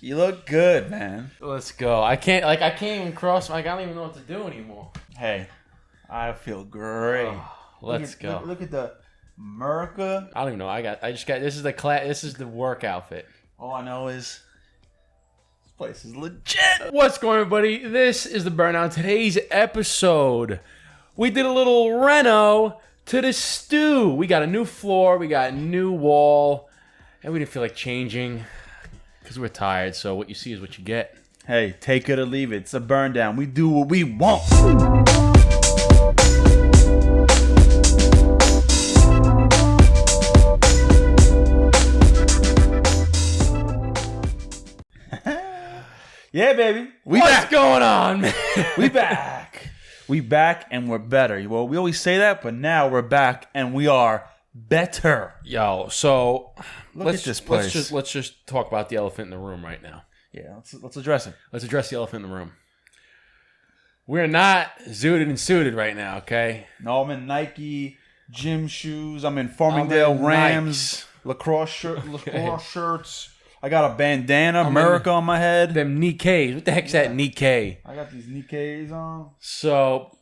You look good, man. Let's go. I can't even cross. I don't even know what to do anymore. Hey, I feel great. Let's go. Look at the America. I don't even know. I just got. This is the class. This is the work outfit. All I know is this place is legit. What's going on, everybody? This is the Burnout. Today's episode, we did a little reno to the stew. We got a new floor. We got a new wall, and we didn't feel like changing because we're tired. So what you see is what you get. Hey, take it or leave it. It's a burn down. We do what we want. Yeah, baby. What's going on, man? We back. We back and we're better. Well, we always say that, but now we're back and we are better. Yo, so Look at this place. Let's just talk about the elephant in the room right now. Yeah, let's address it. Let's address the elephant in the room. We're not zooted and suited right now, okay? No, I'm in Nike gym shoes. I'm in Farmingdale Rams lacrosse shirts. I got a bandana, America on my head. Them Nikkeis. What the heck's that Nikkei? I got these Nikkeis on. So,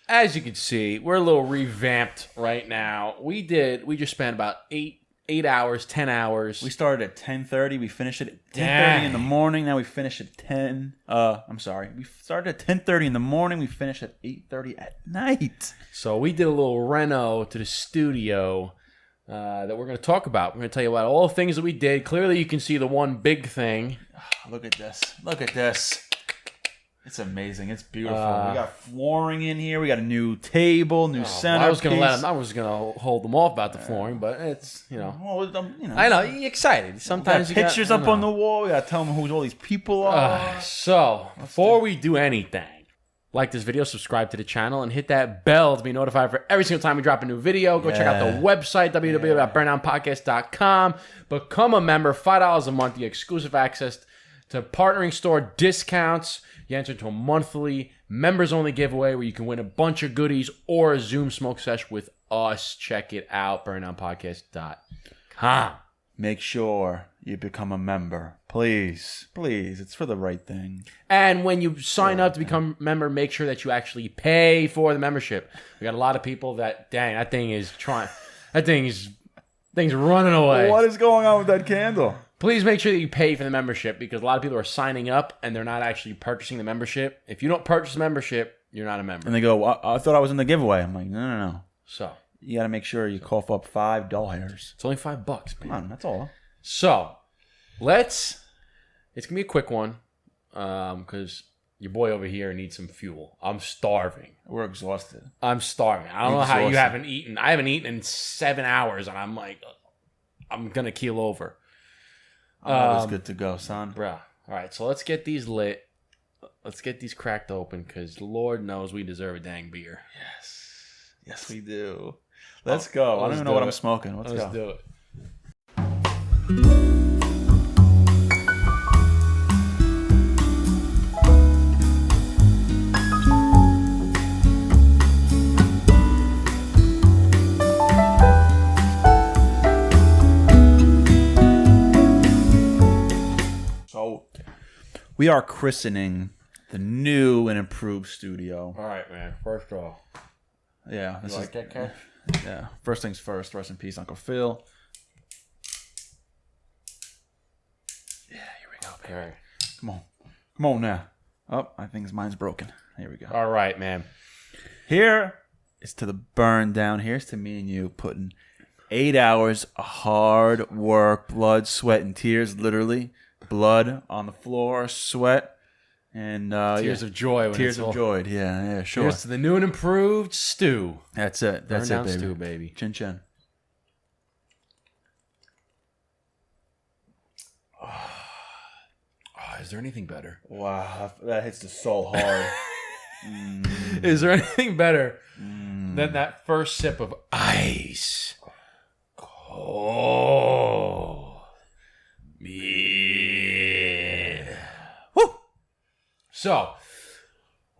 as you can see, we're a little revamped right now. We just spent about 8 hours, 10 hours. We started at 10:30. We finished at 10:30 in the morning. Now we finish at 10. I'm sorry. We started at 10:30 in the morning. We finished at 8:30 at night. So we did a little reno to the studio that we're going to talk about. We're going to tell you about all the things that we did. Clearly, you can see the one big thing. Look at this. Look at this. It's amazing. It's beautiful. We got flooring in here. We got a new table, new centerpiece. I was gonna hold them off about the flooring, but it's Well, I know you're excited. Sometimes you got pictures up on the wall. We got to tell them who all these people are. So before we do anything, like this video, subscribe to the channel, and hit that bell to be notified for every single time we drop a new video. Go check out the website, www.burndown.podcast.com. Become a member, $5 a month. You get exclusive access to partnering store discounts. You enter into a monthly members-only giveaway where you can win a bunch of goodies or a Zoom smoke sesh with us. Check it out, burndownpodcast.com. Make sure you become a member. Please. Please. It's for the right thing. And when you sign up to become a member, make sure that you actually pay for the membership. We got a lot of people that, dang, that thing's running away. What is going on with that candle? Please make sure that you pay for the membership because a lot of people are signing up and they're not actually purchasing the membership. If you don't purchase the membership, you're not a member. And they go, I thought I was in the giveaway. I'm like, no. So you got to make sure you cough up $5. It's only $5, man. Come on, that's all. So it's going to be a quick one because your boy over here needs some fuel. I'm starving. We're exhausted. I'm starving. I don't know how you haven't eaten. I haven't eaten in 7 hours and I'm like, I'm going to keel over. It's good to go, son. Bruh. All right, so let's get these lit. Let's get these cracked open because Lord knows we deserve a dang beer. Yes, we do. Let's go. I don't even know what I'm smoking. Let's go. Do it. We are christening the new and improved studio. All right, man. First off. Yeah. You like that, Kat? Yeah. First things first. Rest in peace, Uncle Phil. Yeah, here we go, baby. Okay. Come on now. Oh, I think mine's broken. Here we go. All right, man. Here is to the burn down. Here's to me and you putting 8 hours of hard work, blood, sweat, and tears, literally. Blood on the floor, sweat, and tears of joy. Tears of joy. Yeah, sure. Here's to the new and improved stew. That's it. That's Burn it, baby. Stew, baby. Chin chin. Is there anything better? Wow, that hits the soul hard. Is there anything better than that first sip of ice? Oh. Yeah. Woo! So,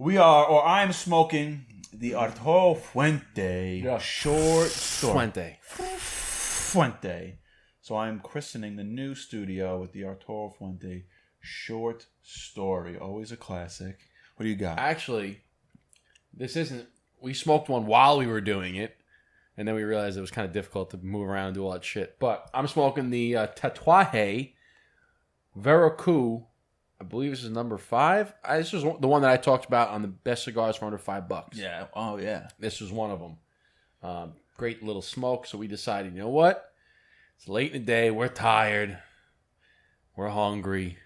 I'm smoking the Arturo Fuente short story. Fuente. So I'm christening the new studio with the Arturo Fuente short story. Always a classic. What do you got? Actually, this isn't... We smoked one while we were doing it, and then we realized it was kind of difficult to move around and do all that shit. But I'm smoking the Tatuaje Veracruz. I believe this is number 5. This is the one that I talked about on the best cigars for under $5. Yeah. Oh, yeah. This was one of them. Great little smoke. So we decided, you know what? It's late in the day. We're tired. We're hungry.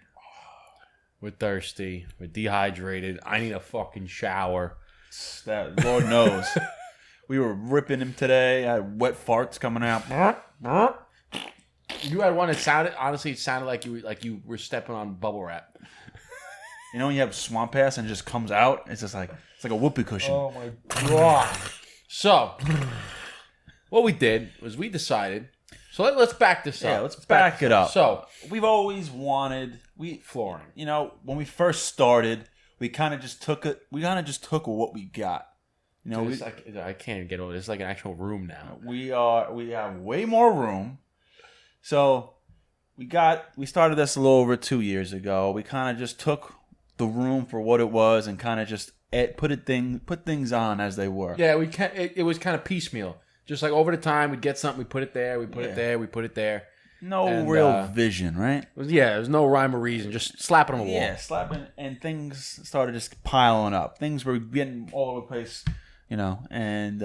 We're thirsty. We're dehydrated. I need a fucking shower. That Lord knows. We were ripping him today. I had wet farts coming out. You had one that sounded, honestly, it sounded like you were stepping on bubble wrap. You know when you have swamp ass and it just comes out? It's just like, it's like a whoopee cushion. Oh my God. So, what we did was we decided, so let's back this up. Yeah, let's back it up. So, we've always wanted, flooring. You know, when we first started, we kind of just took what we got. You know, Dude, I can't get over this. It's like an actual room now. We have way more room. So we started this a little over 2 years ago. We kind of just took the room for what it was and kind of just put things on as they were. Yeah, it was kind of piecemeal. Just like over the time, we'd get something, we put it there, we put it there, we put it there. No real vision, right? There's no rhyme or reason. Just slap it on the wall. Yeah, slapping, and things started just piling up. Things were getting all over the place, you know, and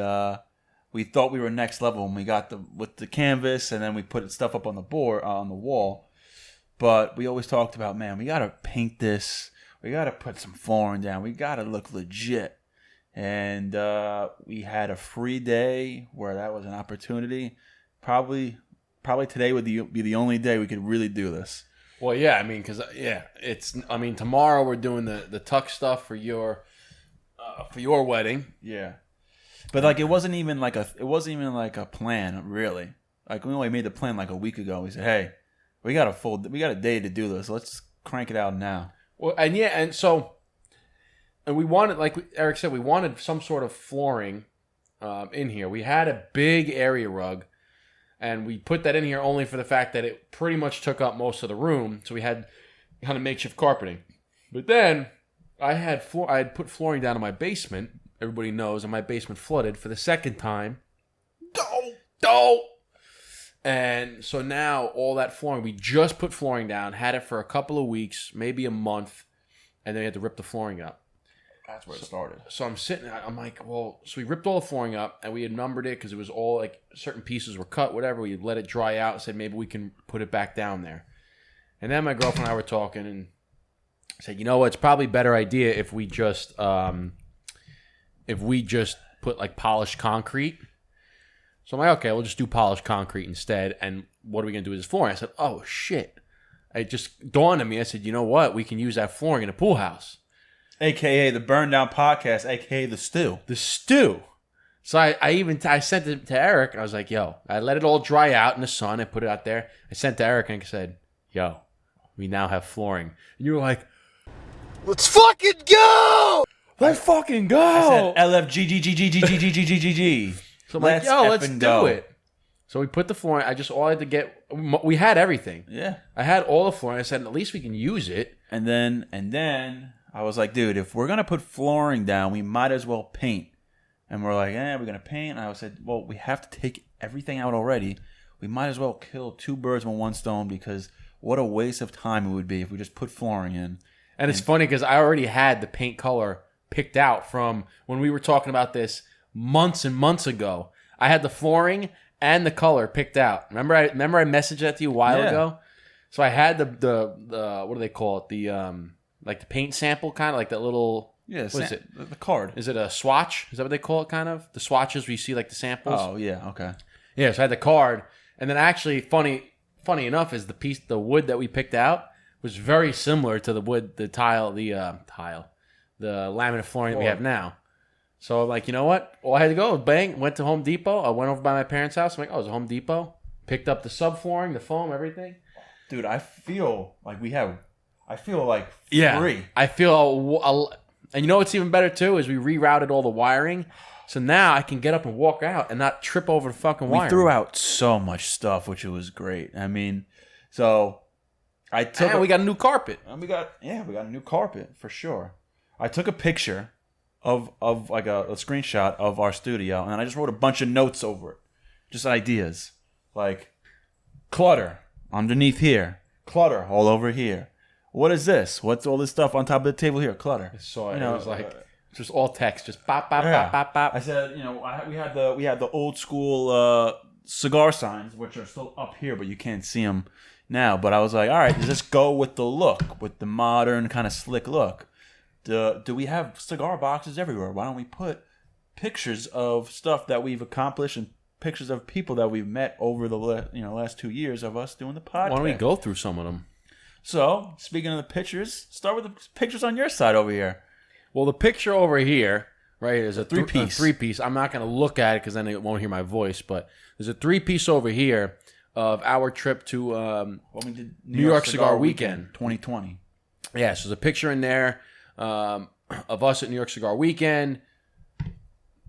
we thought we were next level when we got with the canvas, and then we put stuff up on the wall. But we always talked about, man, we gotta paint this. We gotta put some flooring down. We gotta look legit. And we had a free day where that was an opportunity. Probably today would be the only day we could really do this. Well, yeah, I mean, because tomorrow we're doing the tuck stuff for your wedding. Yeah, but like it wasn't even like a plan really. Like we only made the plan like a week ago. We said, hey, we got a day to do this. Let's crank it out now. Well, and we wanted, like Eric said, we wanted some sort of flooring in here. We had a big area rug. And we put that in here only for the fact that it pretty much took up most of the room. So we had kind of makeshift carpeting. But then I had put flooring down in my basement. Everybody knows, and my basement flooded for the second time. Dope. And so now all that flooring, we just put flooring down, had it for a couple of weeks, maybe a month, and then we had to rip the flooring up. That's where it started. So I'm like, well, so we ripped all the flooring up and we had numbered it because it was all like certain pieces were cut, whatever. We let it dry out and said maybe we can put it back down there. And then my girlfriend and I were talking and said, you know what, it's probably a better idea if we just put like polished concrete. So I'm like, okay, we'll just do polished concrete instead. And what are we going to do with this flooring? I said, oh shit. It just dawned on me. I said, you know what, we can use that flooring in a pool house. AKA the Burn Down Podcast, AKA the Stew. The Stew. So I sent it to Eric. I was like, yo, I let it all dry out in the sun. I put it out there. I sent to Eric and I said, yo, we now have flooring. And you were like, let's fucking go! Let's fucking go! I said LFGGGGGGGGGG. So I'm like, yo, let's do it. So we put the flooring. All I had to get, we had everything. Yeah. I had all the flooring. I said, at least we can use it. And then I was like, dude, if we're going to put flooring down, we might as well paint. And we're like, we're going to paint. And I said, well, we have to take everything out already. We might as well kill 2 birds with 1 stone because what a waste of time it would be if we just put flooring in. And it's funny because I already had the paint color picked out from when we were talking about this months and months ago. I had the flooring and the color picked out. Remember I messaged that to you a while ago? So I had the what do they call it? The like the paint sample, kind of like that little... Yeah, what is it? The card. Is it a swatch? Is that what they call it, kind of? The swatches where you see like the samples? Oh, yeah, okay. Yeah, so I had the card. And then actually, funny enough, is the wood that we picked out was very similar to the wood, the laminate flooring that we have now. So I'm like, you know what? All I had to go was bang, went to Home Depot. I went over by my parents' house. I'm like, oh, it's a Home Depot. Picked up the subflooring, the foam, everything. Dude, I feel like free. Yeah, I feel, and you know what's even better too is we rerouted all the wiring, so now I can get up and walk out and not trip over the fucking wiring. We threw out so much stuff, which was great. I mean, so And we got a new carpet. And we got a new carpet for sure. I took a picture of like a screenshot of our studio, and I just wrote a bunch of notes over it, just ideas like clutter underneath here, clutter all over here. What is this? What's all this stuff on top of the table here? Clutter. I saw it. It was like just all text, just bop bop bop bop. I said, we had the old school cigar signs, which are still up here, but you can't see them now. But I was like, all right, does this go with the look, with the modern kind of slick look? Do we have cigar boxes everywhere? Why don't we put pictures of stuff that we've accomplished and pictures of people that we've met over the last 2 years of us doing the podcast? Why don't we go through some of them? So, speaking of the pictures, start with the pictures on your side over here. Well, the picture over here, right, is a three-piece. Three-piece. I'm not going to look at it because then it won't hear my voice, but there's a three-piece over here of our trip to New York Cigar Weekend 2020. Yeah, so there's a picture in there of us at New York Cigar Weekend.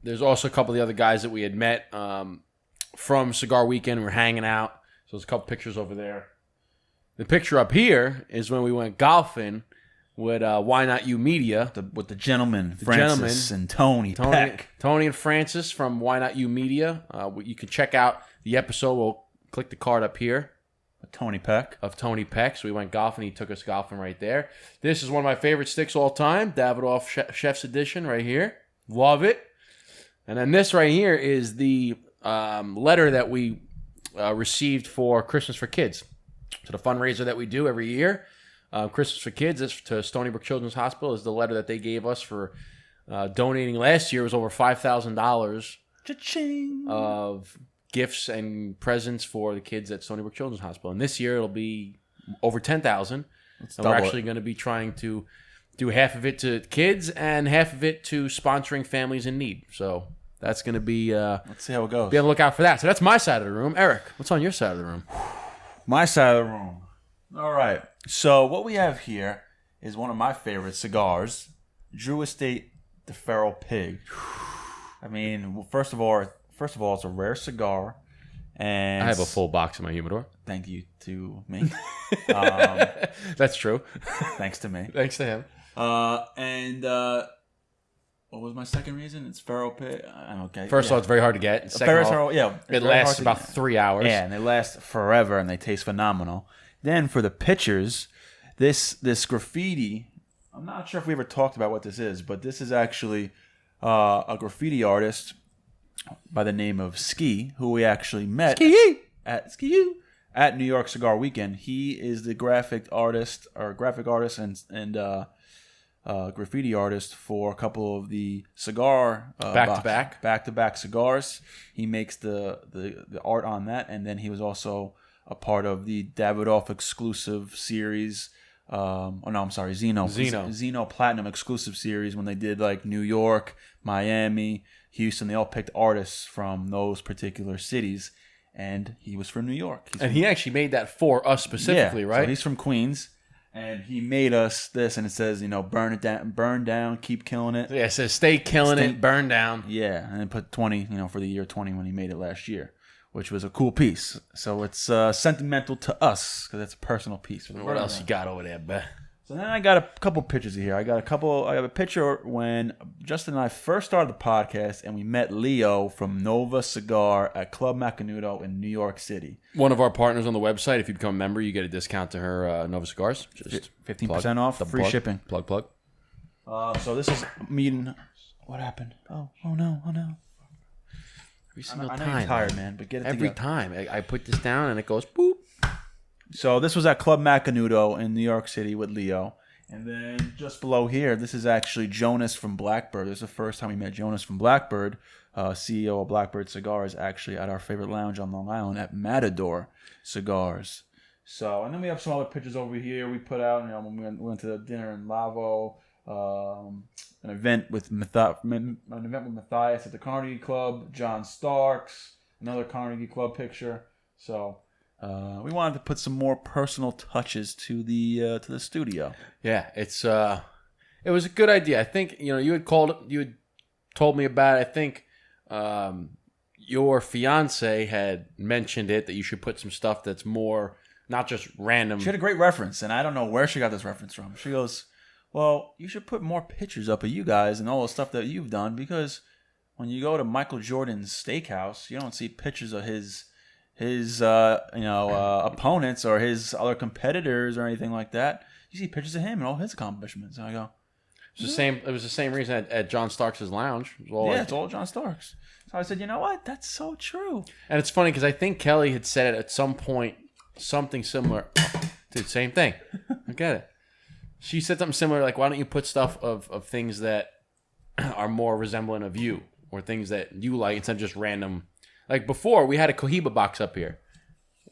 There's also a couple of the other guys that we had met from Cigar Weekend. We're hanging out. So there's a couple pictures over there. The picture up here is when we went golfing with Why Not You Media. With the gentlemen, Francis and Tony Peck. Tony and Francis from Why Not You Media. You can check out the episode. We'll click the card up here. Tony Peck. Of Tony Peck. So we went golfing. He took us golfing right there. This is one of my favorite sticks all time. Davidoff Chef's Edition right here. Love it. And then this right here is the letter that we received for Christmas for Kids. So the fundraiser that we do every year, Christmas for Kids, is to Stony Brook Children's Hospital, is the letter that they gave us for donating. Last year was over $5,000 of gifts and presents for the kids at Stony Brook Children's Hospital. And this year it'll be over $10,000. And we're actually going to be trying to do half of it to kids and half of it to sponsoring families in need. So that's going to be... let's see how it goes. Be on the lookout for that. So that's my side of the room. Eric, what's on your side of the room? My side of the room. All right. So what we have here is one of my favorite cigars, Drew Estate the Feral Pig. I mean, first of all, it's a rare cigar, and I have a full box in my humidor. Thank you to me. That's true. Thanks to me. Thanks to him. And what was my second reason? It's Feral Pig. Okay. First of all, it's very hard to get. Second of all, it lasts about 3 hours. Yeah, and they last forever, and they taste phenomenal. Then for the pictures, this graffiti. I'm not sure if we ever talked about what this is, but this is actually a graffiti artist by the name of Ski, who we actually met at New York Cigar Weekend. He is the graphic artist and graffiti artist for a couple of the cigar back-to-back cigars. He makes the art on that, and then he was also a part of the Davidoff exclusive series. Zeno Platinum exclusive series when they did like New York, Miami, Houston. They all picked artists from those particular cities, and he was from New York. He actually made that for us specifically, right? So he's from Queens. And he made us this, and it says, burn down, keep killing it. Yeah, it says stay killing it, burn down. Yeah, and then put 20, for the year 20 when he made it last year, which was a cool piece. So it's sentimental to us because it's a personal piece. What else you got over there, Beth? So then I got a couple pictures here. I got a picture when Justin and I first started the podcast, and we met Leo from Nova Cigar at Club Macanudo in New York City. One of our partners on the website. If you become a member, you get a discount to her Nova Cigars. Just 15% off, free shipping. Plug. So this is meeting. What happened? Oh no. Every single I know time, you're tired, man, but get it every together. time I put this down and it goes boop. So this was at Club Macanudo in New York City with Leo. And then just below here, this is actually Jonas from Blackbird. This is the first time we met Jonas from Blackbird. CEO of Blackbird Cigars, actually at our favorite lounge on Long Island at Matador Cigars. So, and then we have some other pictures over here we put out. When we went to the dinner in Lavo, an event with Matthias at the Carnegie Club, John Starks, another Carnegie Club picture. So we wanted to put some more personal touches to the studio. Yeah, it was a good idea. I think you had told me about it. I think your fiance had mentioned it, that you should put some stuff that's more not just random. She had a great reference, and I don't know where she got this reference from. She goes, well, you should put more pictures up of you guys and all the stuff that you've done, because when you go to Michael Jordan's steakhouse, you don't see pictures of his opponents or his other competitors or anything like that. You see pictures of him and all his accomplishments. And I go, it was the same reason at John Starks' lounge. It's all John Starks. So I said, you know what? That's so true. And it's funny because I think Kelly had said it at some point, something similar. Dude, same thing. I get it. She said something similar, like, why don't you put stuff of things that are more resemblant of you, or things that you like, instead of just random. Like before, we had a Cohiba box up here.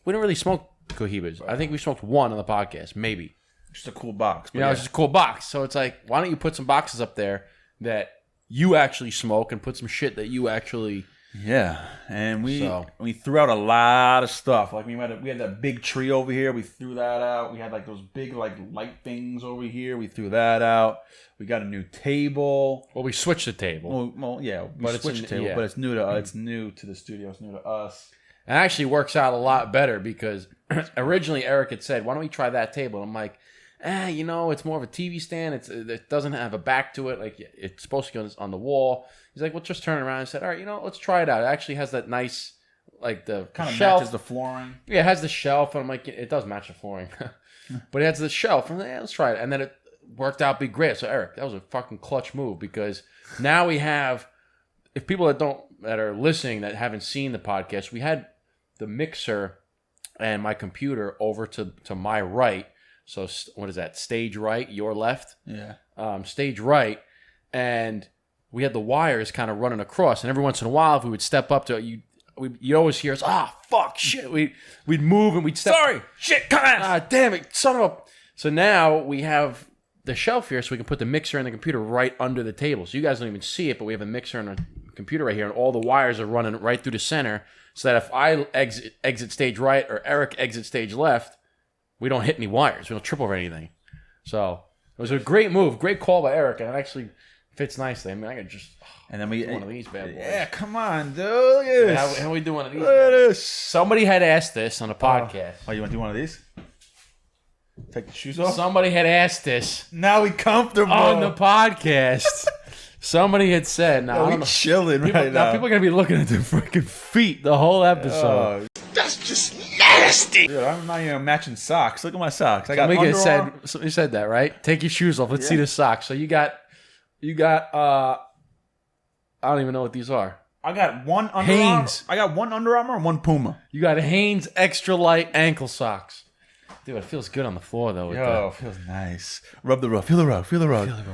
We didn't really smoke Cohibas. I think we smoked one on the podcast, maybe. Just a cool box. It's just a cool box. So it's like, why don't you put some boxes up there that you actually smoke, and put some shit that you actually... Yeah, and we threw out a lot of stuff. Like we had that big tree over here. We threw that out. We had like those big like light things over here. We threw that out. We got a new table. Well, we switched the table. Well, yeah, we switched the table, but it's new to it's new to the studio. It's new to us. It actually works out a lot better because originally Eric had said, "Why don't we try that table?" And I'm like, it's more of a TV stand. It doesn't have a back to it. Like it's supposed to go on the wall. He's like, well, just turn it around. I said, all right, let's try it out. It actually has that nice, like the kind of shelf. Matches the flooring. Yeah, it has the shelf. And I'm like, it does match the flooring. But it has the shelf. And let's try it. And then it worked out be great. So Eric, that was a fucking clutch move, because now we have, if people that are listening that haven't seen the podcast, we had the mixer and my computer over to my right. So what is that? Stage right, your left. Yeah. Stage right, and we had the wires kind of running across. And every once in a while, if we would step up to it, you'd always hear us, fuck, shit. We'd move and we'd step. Sorry, shit, come on. Damn it, son of a. So now we have the shelf here, so we can put the mixer and the computer right under the table. So you guys don't even see it, but we have a mixer and a computer right here, and all the wires are running right through the center, so that if I exit stage right or Eric exits stage left, we don't hit any wires. We don't trip over anything. So it was a great move, great call by Eric, and it actually fits nicely. I mean, I could just and then we do one of these bad boys. Yeah, come on, dude. Look at this. How we do one of these? Look at this. Somebody had asked this on a podcast. You want to do one of these? Take the shoes off? Somebody had asked this. Now we comfortable. On the podcast. Somebody had said, we chilling right now. Now people are going to be looking at their freaking feet the whole episode. That's just nasty. Dude, I'm not even matching socks. Look at my socks. Somebody said that, right? Take your shoes off. Let's see the socks. So you got I don't even know what these are. I got one Under Hanes. Armour. I got one Under Armour and one Puma. You got Hanes extra light ankle socks. Dude, it feels good on the floor though. It feels nice. Rub the rug. Feel the rug.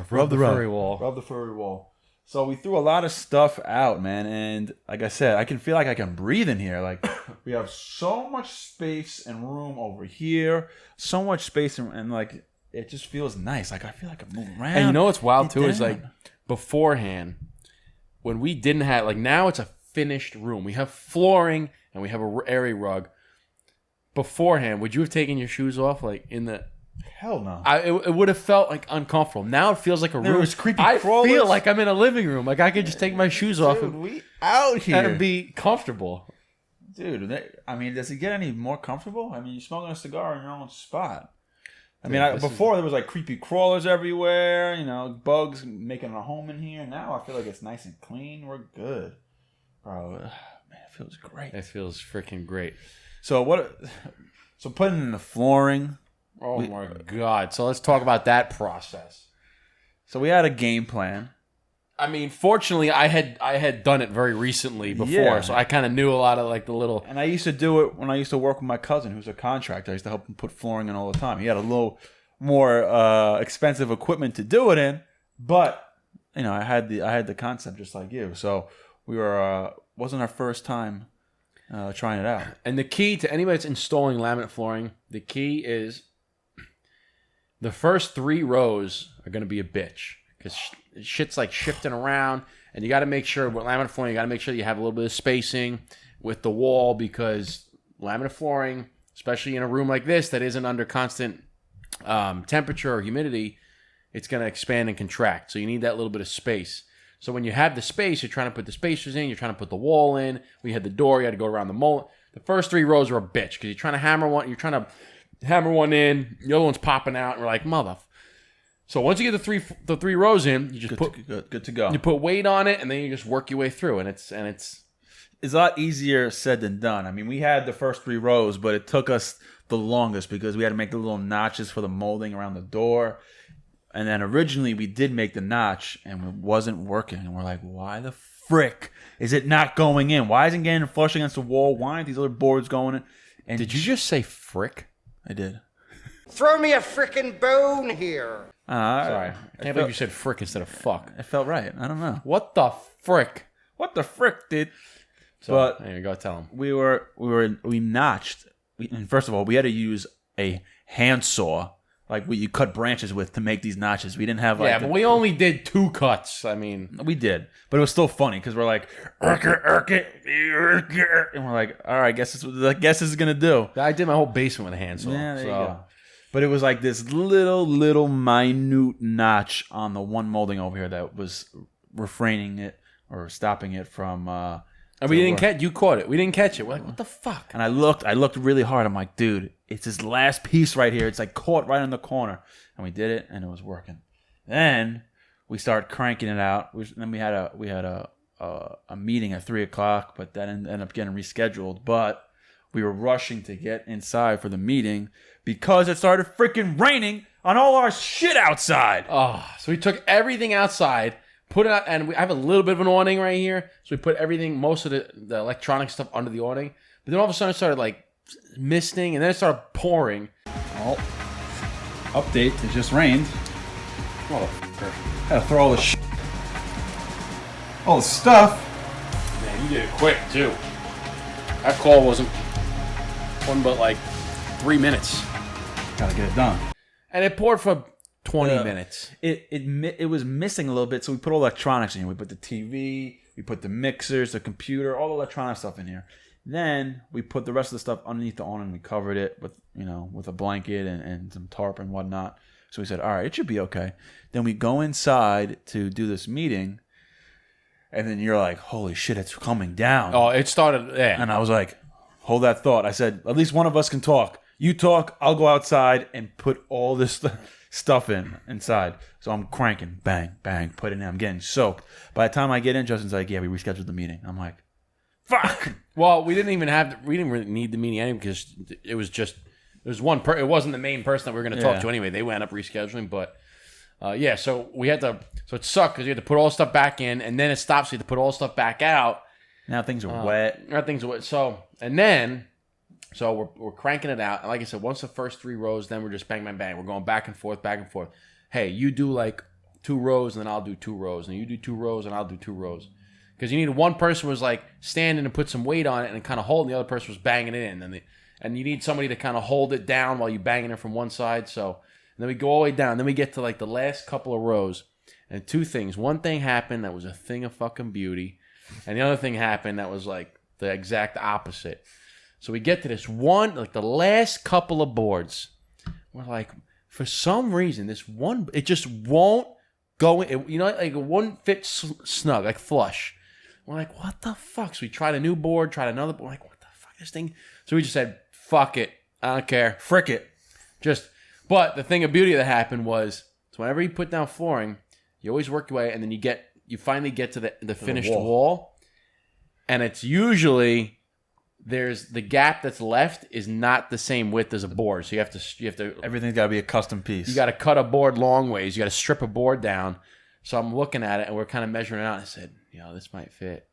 Rub the furry wall. Rub the furry wall. So we threw a lot of stuff out, man, and like I said, I can feel like I can breathe in here. Like we have so much space and room over here, so much space and like it just feels nice. Like I feel like I'm moving around. And you know what's wild too is like beforehand, when we didn't have, like now it's a finished room. We have flooring and we have a airy rug. Beforehand, would you have taken your shoes off like in the? Hell no. It would have felt like uncomfortable. Now it feels like a room. There was creepy I crawlers. feel like I'm in a living room. Like I could just take my shoes off Dude, we out here and be comfortable. Dude, I mean, does it get any more comfortable? I mean, you're smoking a cigar in your own spot. I mean, before there was like creepy crawlers everywhere, bugs making a home in here. Now I feel like it's nice and clean. We're good. Bro, man, it feels great. It feels freaking great. So putting in the flooring. Oh my God. So let's talk about that process. So we had a game plan. I mean, fortunately, I had done it very recently before, so I kind of knew a lot of like the little. And I used to do it when I used to work with my cousin, who's a contractor. I used to help him put flooring in all the time. He had a little more expensive equipment to do it in, but I had the concept just like you. So we were wasn't our first time trying it out. And the key to anybody that's installing laminate flooring, the key is the first 3 rows are going to be a bitch. Because shit's like shifting around, and you got to make sure with laminate flooring, you got to make sure you have a little bit of spacing with the wall, because laminate flooring, especially in a room like this that isn't under constant temperature or humidity, it's going to expand and contract. So you need that little bit of space. So when you have the space, you're trying to put the spacers in, you're trying to put the wall in. We had the door, you had to go around the mold. The first 3 rows are a bitch because you're trying to hammer one, you're trying to hammer one in, the other one's popping out, and we're like, mother. So once you get the three rows in, you just good to go. You put weight on it, and then you just work your way through, and it's a lot easier said than done. I mean, we had the first 3 rows, but it took us the longest because we had to make the little notches for the molding around the door. And then originally we did make the notch, and it wasn't working. And we're like, why the frick is it not going in? Why isn't it getting flush against the wall? Why aren't these other boards going in? And did you just say frick? I did. Throw me a frickin' bone here. Sorry. I can't believe you said frick instead of fuck. It felt right. I don't know. What the frick? What the frick, dude? So, but there you go. Tell him. We notched. And first of all, we had to use a handsaw, like what you cut branches with, to make these notches. We didn't have like. Yeah, but we only did 2 cuts. I mean, we did, but it was still funny because we're like, and we're like, all right, guess this is gonna do. I did my whole basement with a handsaw. Yeah, there you go. But it was like this little minute notch on the one molding over here that was refraining it or stopping it from. And we didn't catch. You caught it. We didn't catch it. We're like, what the fuck? And I looked really hard. I'm like, dude, it's this last piece right here. It's like caught right in the corner. And we did it, and it was working. Then we started cranking it out. Then we had a meeting at 3:00, but that ended up getting rescheduled. But we were rushing to get inside for the meeting because it started freaking raining on all our shit outside. Oh, so we took everything outside. Put it out, and I have a little bit of an awning right here, so we put everything, most of the electronic stuff under the awning. But then all of a sudden it started like misting, and then it started pouring. Oh, update! It just rained. Motherfucker! Had to throw all the all the stuff. Man, you did it quick too. That call wasn't but like 3 minutes. Gotta get it done. And it poured for 20 minutes. It was missing a little bit, so we put all electronics in here. We put the TV, we put the mixers, the computer, all the electronic stuff in here. Then we put the rest of the stuff underneath the awning. We covered it with a blanket and some tarp and whatnot. So we said, all right, it should be okay. Then we go inside to do this meeting, and then you're like, holy shit, it's coming down. Oh, it started, yeah. And I was like, hold that thought. I said, at least one of us can talk. You talk, I'll go outside and put all this stuff inside. So I'm cranking, bang, bang, put it in. I'm getting soaked. By the time I get in, Justin's like, yeah, we rescheduled the meeting. I'm like, fuck. Well, we didn't really need the meeting anyway because it was one it wasn't the main person that we were going to talk to anyway. They wound up rescheduling, but so we had to, so it sucked because you had to put all the stuff back in, and then it stops, so you had to put all the stuff back out. Now things are wet. Now things are wet. So we're cranking it out. And like I said, once the first 3 rows, then we're just bang, bang, bang. We're going back and forth, back and forth. Hey, you do like 2 rows, and then I'll do 2 rows. And you do 2 rows, and I'll do 2 rows. Because you needed one person was like standing and put some weight on it and kind of holding. The other person was banging it in. And you need somebody to kind of hold it down while you're banging it from one side. So then we go all the way down. Then we get to like the last couple of rows. And 2 things. One thing happened that was a thing of fucking beauty. And the other thing happened that was like the exact opposite. So we get to this one, like the last couple of boards. We're like, for some reason, this one, it just won't go in. Like it wouldn't fit snug, like flush. We're like, what the fuck? So we tried a new board, tried another board. We're like, what the fuck is this thing? So we just said, fuck it. I don't care. Frick it. But the thing of beauty that happened was, so whenever you put down flooring, you always work your way, and then you finally get to the finished wall. And it's usually... there's the gap that's left is not the same width as a board, so you have to everything's got to be a custom piece. You got to cut a board long ways. You got to strip a board down. So I'm looking at it, and we're kind of measuring it out. I said, this might fit.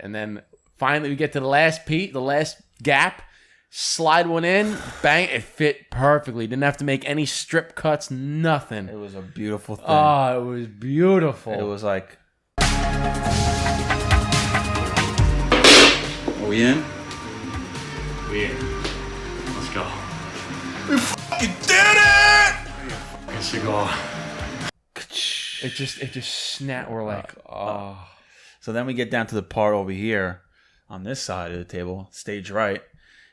And then finally we get to the last piece, the last gap. Slide one in, bang! It fit perfectly. Didn't have to make any strip cuts, nothing. It was a beautiful thing. Oh, it was beautiful. It was like. Are we in? We in. Let's go. We fucking did it! Fucking cigar. It just snapped. We're like, oh. So then we get down to the part over here on this side of the table, stage right,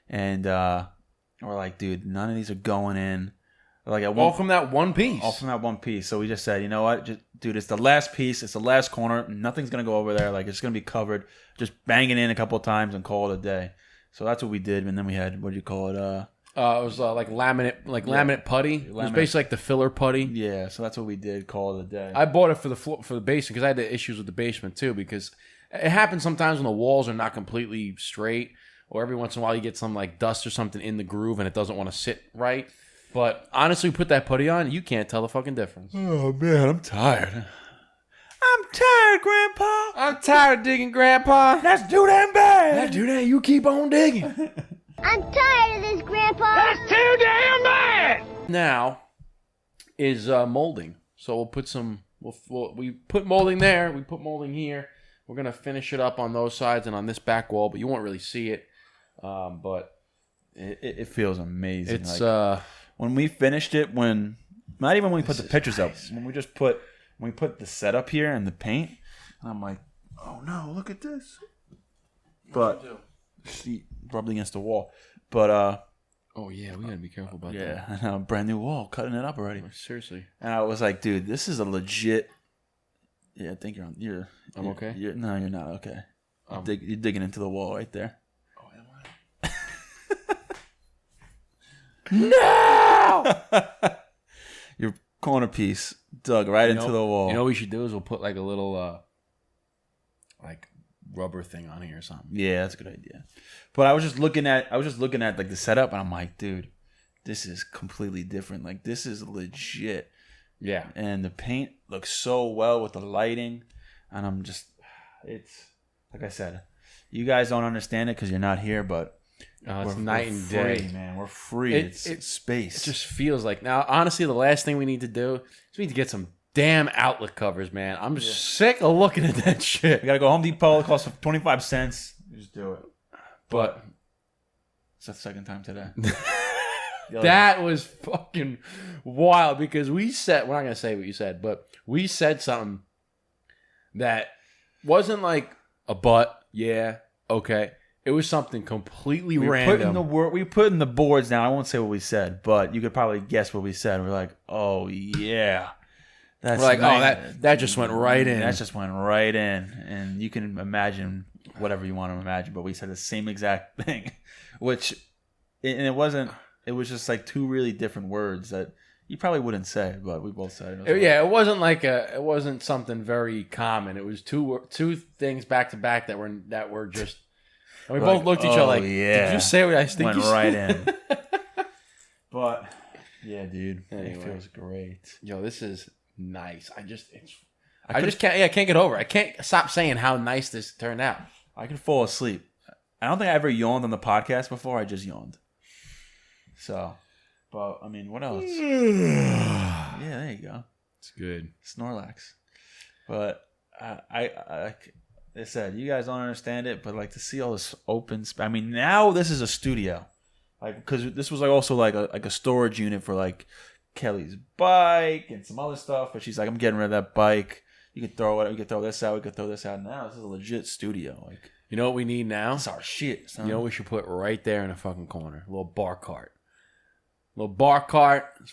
and we're like, dude, none of these are going in. Like all from that one piece. All from that one piece. So we just said, you know what, dude, it's the last piece. It's the last corner. Nothing's gonna go over there. Like it's gonna be covered. Just bang it in a couple of times and call it a day. So that's what we did. And then we had, what do you call it? It was like laminate putty. It was basically like the filler putty. Yeah, so that's what we did. Call it a day. I bought it for the floor, for the basement because I had the issues with the basement too. Because it happens sometimes when the walls are not completely straight, or every once in a while you get some like dust or something in the groove and it doesn't want to sit right. But honestly, put that putty on, you can't tell the fucking difference. Oh man, I'm tired. I'm tired, Grandpa. I'm tired of digging, Grandpa. That's too damn bad. Let's do that. You keep on digging. I'm tired of this, Grandpa. That's too damn bad! Now is molding. So we'll put some. We put molding there. We put molding here. We're gonna finish it up on those sides and on this back wall, but you won't really see it. But it feels amazing. it's like, when we finished it, not even when we put the pictures up, when we put the setup here and the paint, and I'm like, oh no, look at this. But see, rubbed against the wall. But oh yeah, we gotta be careful about that. yeah, I know, brand new wall, cutting it up already. Seriously. And I was like, dude, this is a legit. Yeah, I think I'm okay? No, you're not okay. You're digging into the wall right there. Oh, am I? No! Your corner piece dug right into the wall. You know what we should do is we'll put like a little like rubber thing on here or something. Yeah, that's a good idea. But I was just looking at like the setup, and I'm like, dude, this is completely different. Like, this is legit. Yeah. And the paint looks so well with the lighting, and I'm just, it's like I said, you guys don't understand it because you're not here, but it's night and free, day, man. We're free. It's space. It just feels like now. Honestly, the last thing we need to do is we need to get some damn outlet covers, man. I'm just sick of looking at that shit. We gotta go Home Depot. It costs 25 cents. Just do it. But it's the second time today. that was fucking wild because we're not going to say what you said, but we said something that wasn't like a but, yeah, okay. It was something completely random. We put in the boards now. I won't say what we said, but you could probably guess what we said. We're like, oh, yeah. We're like, that just went right in. That just went right in. And you can imagine whatever you want to imagine, but we said the same exact thing, it was just like two really different words that you probably wouldn't say, but we both said it. It wasn't something very common. It was two things back to back that were just. And we both looked at each other like, yeah. Did you say what I think? Went you right said? in. But yeah, dude, anyway. It feels great. Yo, this is nice. I can't get over it. I can't stop saying how nice this turned out. I could fall asleep. I don't think I ever yawned on the podcast before. I just yawned. So, but I mean, what else? Yeah, there you go. It's good. Snorlax. But I said, you guys don't understand it, but like to see all this open space. I mean, now this is a studio, like because this was like also like a storage unit for like Kelly's bike and some other stuff. But she's like, I'm getting rid of that bike. You can throw it. We could throw this out. We could throw this out. Now this is a legit studio. Like, you know what we need now? That's our shit, son. You know what we should put right there in the fucking corner? A little bar cart. So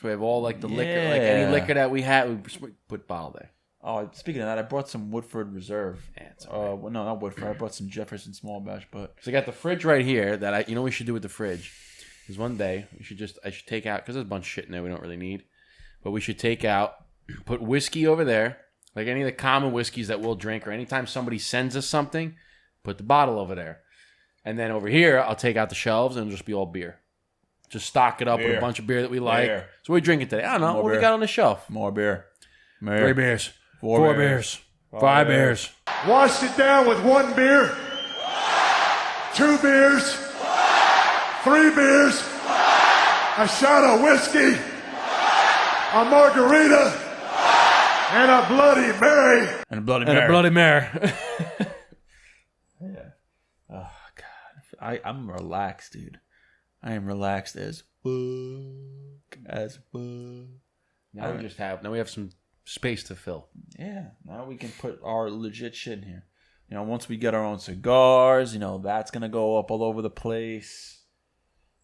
we have all like the liquor, like any liquor that we had, we put bottle there. Oh, speaking of that, I brought some Woodford Reserve. Yeah, it's all right. Well, no, not Woodford. I brought some Jefferson Small Batch, but so I got the fridge right here. That you know what we should do with the fridge is one day I should take out because there's a bunch of shit in there we don't really need, but we should take out, put whiskey over there, like any of the common whiskeys that we'll drink, or anytime somebody sends us something, put the bottle over there, and then over here I'll take out the shelves and it'll just be all beer. Just stock it up with a bunch of beer that we like. So what are we drinking today? I don't know. What do we got on the shelf? More beer. 3 beers. 4 beers. 5 beers. Washed it down with 1 beer, 2 beers, 3 beers, a shot of whiskey, a margarita, and a Bloody Mary. And a Bloody Mary. Yeah. Oh, God. I'm relaxed, dude. I am relaxed as fuck. Now we have some space to fill. Yeah. Now we can put our legit shit in here. You know, once we get our own cigars, you know, that's going to go up all over the place.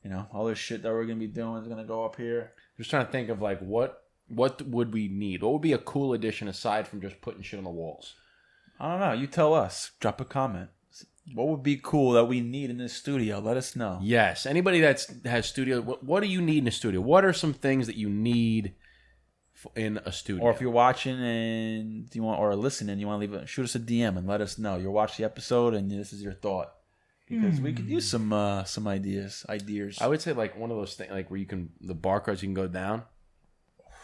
You know, all this shit that we're going to be doing is going to go up here. Just trying to think of like what would we need? What would be a cool addition aside from just putting shit on the walls? I don't know. You tell us. Drop a comment. What would be cool that we need in this studio? Let us know. Yes. Anybody that has studio, what do you need in a studio? What are some things that you need in a studio? Or if you're watching and you want, or listening, you want to shoot us a DM and let us know. You're watching the episode and this is your thought, because we could use some ideas. I would say like one of those things, like where the bar cards you can go down.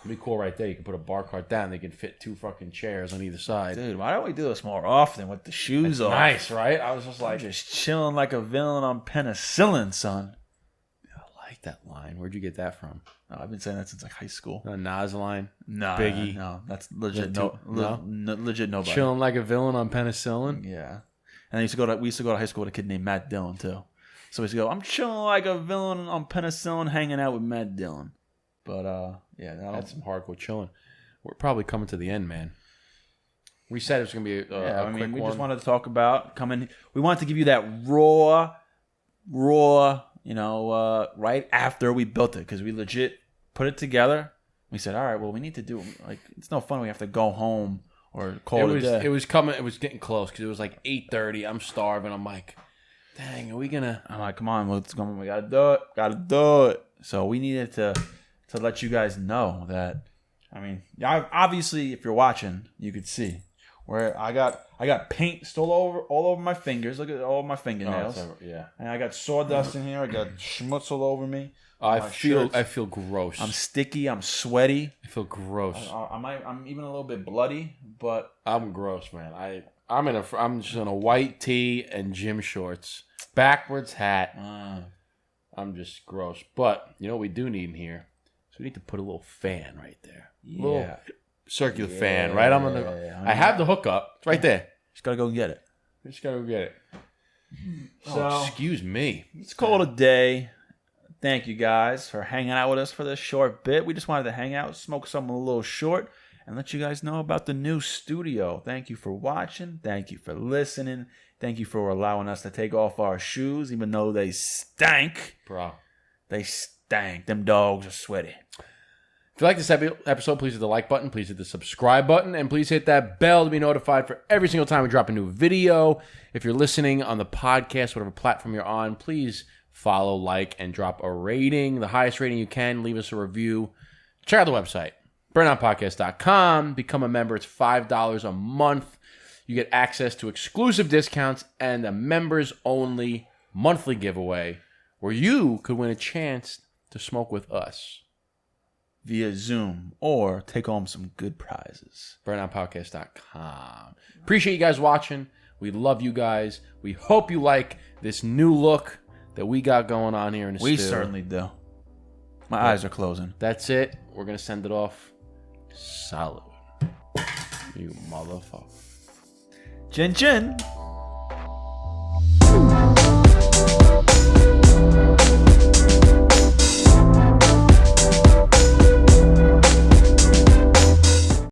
It'd be cool right there. You can put a bar cart down. They can fit 2 fucking chairs on either side. Dude, why don't we do this more often with the shoes off? Nice, right? I was just like, just chilling like a villain on penicillin, son. I like that line. Where'd you get that from? Oh, I've been saying that since like high school. A Nas line? Nah, Biggie? No, that's legit. Legit nobody. Chilling like a villain on penicillin? Yeah. And we used to go to high school with a kid named Matt Dillon too. So we used to go, I'm chilling like a villain on penicillin, hanging out with Matt Dillon. But yeah, that's some hardcore chilling. We're probably coming to the end, man. We said it was gonna be a quick one. We just wanted to talk about coming. We wanted to give you that raw, right after we built it, because we legit put it together. We said, all right, well, we need to do, like, it's no fun. We have to go home or call it a day. It was coming. It was getting close because it was like 8:30. I'm starving. I'm like, dang, are we gonna? I'm like, come on, let's go. We gotta do it. So we needed to let you guys know that. I mean, obviously, if you're watching, you could see where I got paint still all over my fingers. Look at all of my fingernails. Yeah. And I got sawdust in here. I got schmutz all over me. I feel gross. I'm sticky. I'm sweaty. I feel gross. I'm even a little bit bloody, but I'm gross, man. I'm just in a white tee and gym shorts, backwards hat. I'm just gross. But you know what we do need in here? So we need to put a little fan right there. Yeah. Little circular fan, right? I have the hookup. It's right there. Just gotta go get it. Just gotta go get it. So, excuse me. Let's call it a day. Thank you guys for hanging out with us for this short bit. We just wanted to hang out, smoke something a little short, and let you guys know about the new studio. Thank you for watching. Thank you for listening. Thank you for allowing us to take off our shoes, even though they stank. Bro. They stank. Them dogs are sweaty. If you like this episode, please hit the like button, please hit the subscribe button, and please hit that bell to be notified for every single time we drop a new video. If you're listening on the podcast, whatever platform you're on, please follow, like, and drop a rating. The highest rating you can. Leave us a review. Check out the website, burndown.podcast.com. Become a member. It's $5 a month. You get access to exclusive discounts and a members-only monthly giveaway where you could win a chance to smoke with us via Zoom or take home some good prizes. burndownpodcast.com. Appreciate you guys watching. We love you guys. We hope you like this new look that we got going on here in the studio. We certainly do. My eyes are closing. That's it. We're going to send it off. Salud. You motherfucker. Chin chin.